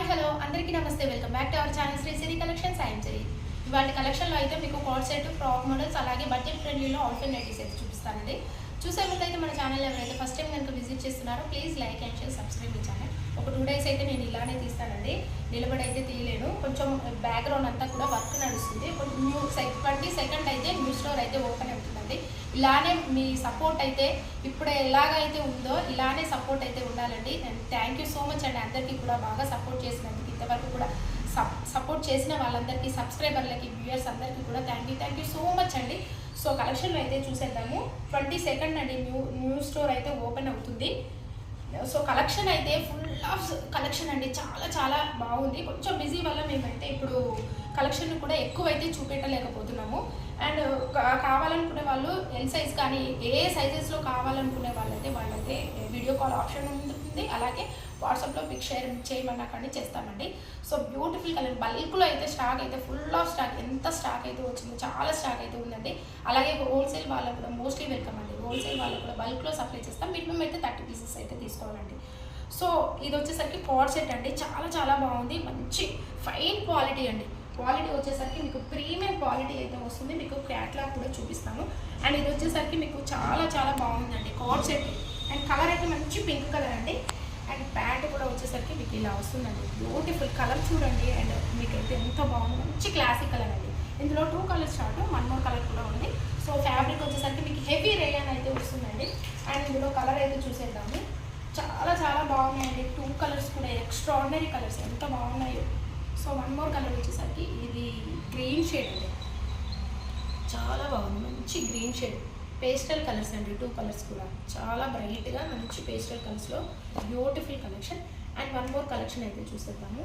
Hello అందరికీ నమస్తే. Welcome back to our channel Shri Siri collections. I'm Siri. ఇవాళ కలెక్షన్లో అయితే మీకు కోట్ సెట్, ఫ్రాక్ మోడల్స్, అలాగే బడ్జెట్ ఫ్రెండ్లీలో ఆల్టర్నేటివ్స్ అయితే చూపిస్తానండి. చూసే ముందు అయితే మన ఛానల్ ఎవరైతే ఫస్ట్ టైం కనుక విజిట్ చేస్తున్నారో please like and share, subscribe channel. ఒక 2 days అయితే నేను ఇలానే తీస్తానండి, నిలబడి అయితే తీయలేను. కొంచెం బ్యాక్గ్రౌండ్ అంతా కూడా వర్క్ నడుస్తుంది. 22nd అయితే న్యూ స్టోర్ అయితే ఓపెన్ అవుతుందండి. ఇలానే మీ సపోర్ట్ అయితే ఇప్పుడు ఎలాగైతే ఉందో ఇలానే సపోర్ట్ అయితే ఉండాలండి. And thank you so much అండి అందరికీ కూడా బాగా సపోర్ట్ చేసినందుకు. ఇంతవరకు కూడా సపోర్ట్ చేసిన వాళ్ళందరికీ, సబ్స్క్రైబర్లకి, వ్యూయర్స్ అందరికీ కూడా థ్యాంక్ యూ సో మచ్ అండి. సో కలెక్షన్లో అయితే చూసేద్దాము. 22nd అండి న్యూ స్టోర్ అయితే ఓపెన్ అవుతుంది. సో కలెక్షన్ అయితే ఫుల్ ఆఫ్ కలెక్షన్ అండి, చాలా బాగుంది. కొంచెం బిజీ వల్ల మేమైతే ఇప్పుడు కలెక్షన్ కూడా ఎక్కువైతే చూపెట్టలేకపోతున్నాము. అండ్ కావాలనుకునే వాళ్ళు ఎల్ సైజ్ కానీ ఏ సైజెస్లో కావాలనుకునే వాళ్ళైతే వీడియో కాల్ ఆప్షన్ ఉంటుంది. అలాగే వాట్సాప్లో పిక్ షేర్ చేయమన్నా కానీ చేస్తామండి. సో బ్యూటిఫుల్ కలర్ బల్క్లో అయితే స్టాక్ అయితే ఫుల్ ఆఫ్ స్టాక్, ఎంత స్టాక్ అయితే వచ్చిందో చాలా స్టాక్ అయితే ఉందండి. అలాగే హోల్సేల్ వాళ్ళకు కూడా మోస్ట్లీ వెల్కమ్ అండి. హోల్సేల్ వాళ్ళకు కూడా బల్క్లో సప్లై చేస్తాం. మినిమం అయితే 30 pieces అయితే తీసుకోవాలండి. సో ఇది వచ్చేసరికి కోట్ సెట్ అండి, చాలా బాగుంది. మంచి ఫైన్ క్వాలిటీ అండి. క్వాలిటీ వచ్చేసరికి మీకు ప్రీమియం క్వాలిటీ అయితే వస్తుంది. మీకు క్యాట్లాగ్ కూడా చూపిస్తాను. అండ్ ఇది వచ్చేసరికి మీకు చాలా బాగుందండి కోట్ సెట్. అండ్ కలర్ అయితే మంచి పింక్ కలర్ అండి. అండ్ ప్యాంట్ కూడా వచ్చేసరికి మీకు ఇలా వస్తుందండి. బ్యూటిఫుల్ కలర్ చూడండి. అండ్ మీకైతే ఎంత బాగుంది, మంచి క్లాసిక్ కలర్ అండి. ఇందులో 2 colors స్టార్ట్, 1 more కలర్ కూడా ఉంది. సో ఫ్యాబ్రిక్ వచ్చేసరికి మీకు హెవీ రేయాన్ అయితే వస్తుందండి. అండ్ ఇందులో కలర్ అయితే చూసేద్దాము. చాలా బాగున్నాయండి. 2 colors కూడా ఎక్స్ట్రాడినరీ కలర్స్, ఎంత బాగున్నాయో. సో 1 more కలర్ వచ్చేసరికి ఇది గ్రీన్ షేడ్ అండి, చాలా బాగుంది. మంచి గ్రీన్ షేడ్, పేస్టల్ కలర్స్ అండి. 2 colors కూడా చాలా బ్రైట్గా మంచి పేస్టల్ కలర్స్లో beautiful collection. And 1 more collection అయితే చూసేద్దాము.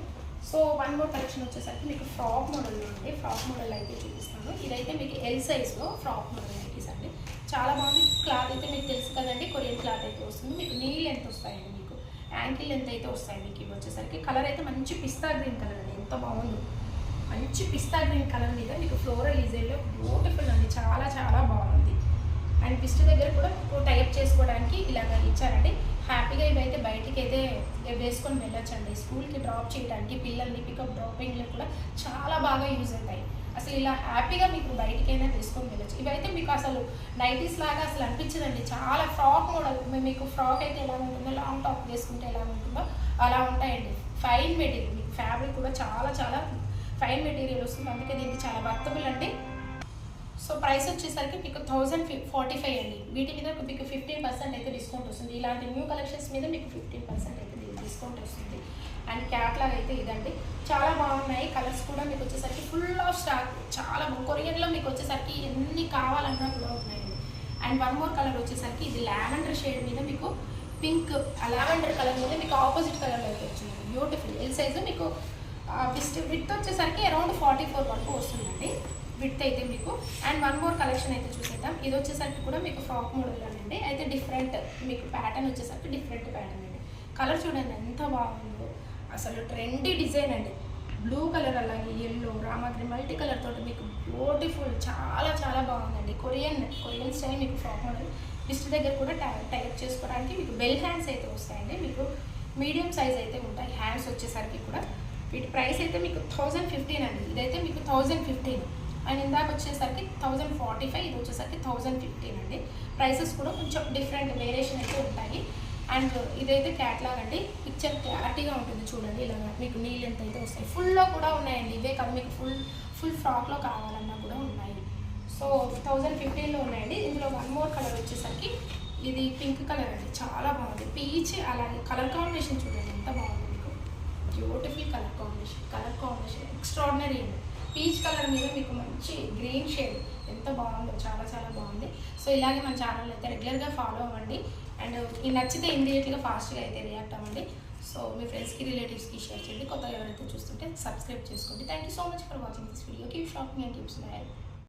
సో 1 more కలెక్షన్ వచ్చేసరికి మీకు ఫ్రాక్ మోడల్లో ఉంది. ఫ్రాక్ మోడల్ అయితే చూపిస్తాను. ఇదైతే మీకు ఎల్ సైజ్లో ఫ్రాక్ మోడల్ నైటీస్ అండి. చాలా బాగుంది. క్లాత్ అయితే మీకు తెలుసు కదండి, కొరియన్ క్లాత్ అయితే వస్తుంది. మీకు నీ లెంత్ వస్తాయండి, మీకు యాంకిల్ లెంత్ అయితే వస్తాయి. మీకు ఇవి వచ్చేసరికి కలర్ అయితే మంచి పిస్తా గ్రీన్ కలర్ అండి, ఎంత బాగుంది. మంచి పిస్తా గ్రీన్ కలర్ మీద మీకు ఫ్లోరల్ డిజైన్లో బ్యూటిఫుల్ అండి, చాలా బాగుంది. అండ్ పిస్ట్ దగ్గర కూడా టైప్ చేసుకోవడానికి ఇలాగ ఇచ్చారండి. హ్యాపీగా ఇవైతే బయటికి అయితే వేసుకొని వెళ్ళొచ్చండి. స్కూల్కి డ్రాప్ చేయడానికి, పిల్లల్ని పికప్ డ్రాపింగ్లో కూడా చాలా బాగా యూజ్ అవుతాయి. అసలు ఇలా హ్యాపీగా మీకు బయటికైనా తీసుకొని వెళ్ళొచ్చు. ఇవైతే మీకు అసలు నైటీస్ లాగా అసలు అనిపించదండి. చాలా ఫ్రాక్ మోడల్. మీకు ఫ్రాక్ అయితే ఎలా ఉంటుందో, లాంగ్ టాప్ వేసుకుంటే ఎలా ఉంటుందో అలా ఉంటాయండి. ఫైన్ మెటీరియల్, మీకు ఫ్యాబ్రిక్ కూడా చాలా ఫైన్ మెటీరియల్ వస్తుంది. అందుకే దీనికి చాలా వర్తబుల్ అండి. సో ప్రైస్ వచ్చేసరికి మీకు 1045 అండి. వీటి మీద మీకు 15% అయితే డిస్కౌంట్ వస్తుంది. ఇలాంటి న్యూ కలెక్షన్స్ మీద మీకు 15% అయితే డిస్కౌంట్ వస్తుంది. అండ్ క్యాట్లాగ్ అయితే ఇదండి, చాలా బాగున్నాయి. కలర్స్ కూడా మీకు వచ్చేసరికి ఫుల్ ఆఫ్ స్టాక్, చాలా కొరియన్లో మీకు వచ్చేసరికి ఎన్ని కావాలన్నా కూడా ఉన్నాయండి. అండ్ 1 more కలర్ వచ్చేసరికి ఇది లావెండర్ షేడ్ మీద మీకు పింక్, లావెండర్ కలర్ మీద మీకు ఆపోజిట్ కలర్లో అయితే వచ్చింది. Beautiful L size. మీకు విత్ వచ్చేసరికి అరౌండ్ 44 వరకు వస్తుందండి విత్ అయితే మీకు. అండ్ 1 more కలెక్షన్ అయితే చూసేద్దాం. ఇది వచ్చేసరికి కూడా మీకు ఫ్రాక్ మోడల్ అండి. అయితే డిఫరెంట్ మీకు ప్యాటర్న్ వచ్చేసరికి డిఫరెంట్ ప్యాటర్న్ అండి. కలర్ చూడండి ఎంత బాగుందో, అసలు ట్రెండీ డిజైన్ అండి. బ్లూ కలర్ అలాగే ఎల్లో, రామగ్రీ మల్టీ కలర్ తోటి మీకు బ్యూటిఫుల్, చాలా బాగుందండి. కొరియన్ స్టైల్ మీకు ఫ్రాక్ మోడల్. పిస్ట్ దగ్గర కూడా టైప్ చేసుకోవడానికి మీకు బెల్ హ్యాండ్స్ అయితే వస్తాయండి. మీకు మీడియం సైజ్ అయితే ఉంటాయి హ్యాండ్స్ వచ్చేసరికి కూడా. వీటి ప్రైస్ అయితే మీకు 1015 అండి. ఇదైతే మీకు 1015. అండ్ ఇందాక వచ్చేసరికి 1045, ఇది వచ్చేసరికి 1015 అండి. ప్రైసెస్ కూడా కొంచెం డిఫరెంట్ వేరియేషన్ అయితే ఉంటాయి. అండ్ ఇదైతే క్యాట్లాగ్ అండి, పిక్చర్ క్లారిటీగా ఉంటుంది చూడండి. ఇలా మీకు నీ లెంత్ అయితే వస్తాయి. ఫుల్లో కూడా ఉన్నాయండి. ఇవే కాదు, మీకు ఫుల్ ఫ్రాక్లో కావాలన్నా కూడా ఉన్నాయి. సో 1015లో ఉన్నాయండి. ఇందులో 1 more కలర్ వచ్చేసరికి ఇది పింక్ కలర్ అండి, చాలా బాగుంది. పీచ్ అలాగే కలర్ కాంబినేషన్ చూడండి ఎంత బాగుంది. మీకు బ్యూటిఫుల్ కలర్ కాంబినేషన్ ఎక్స్ట్రాడినరీ అండి. పీచ్ కలర్ మీద మీకు మంచి గ్రీన్ షేడ్, ఎంత బాగుందో, చాలా బాగుంది. సో ఇలాగే మన ఛానల్ అయితే రెగ్యులర్గా ఫాలో అవ్వండి. అండ్ ఈ నచ్చితే ఇమీడియట్గా ఫాస్ట్గా అయితే రియాక్ట్ అవ్వండి. సో మీ ఫ్రెండ్స్కి, రిలేటివ్స్కి షేర్ చేయండి. కొత్తగా ఎవరైతే చూస్తుంటే సబ్స్క్రైబ్ చేసుకోండి. Thank you so much for watching this video. Keep shopping and keep smile.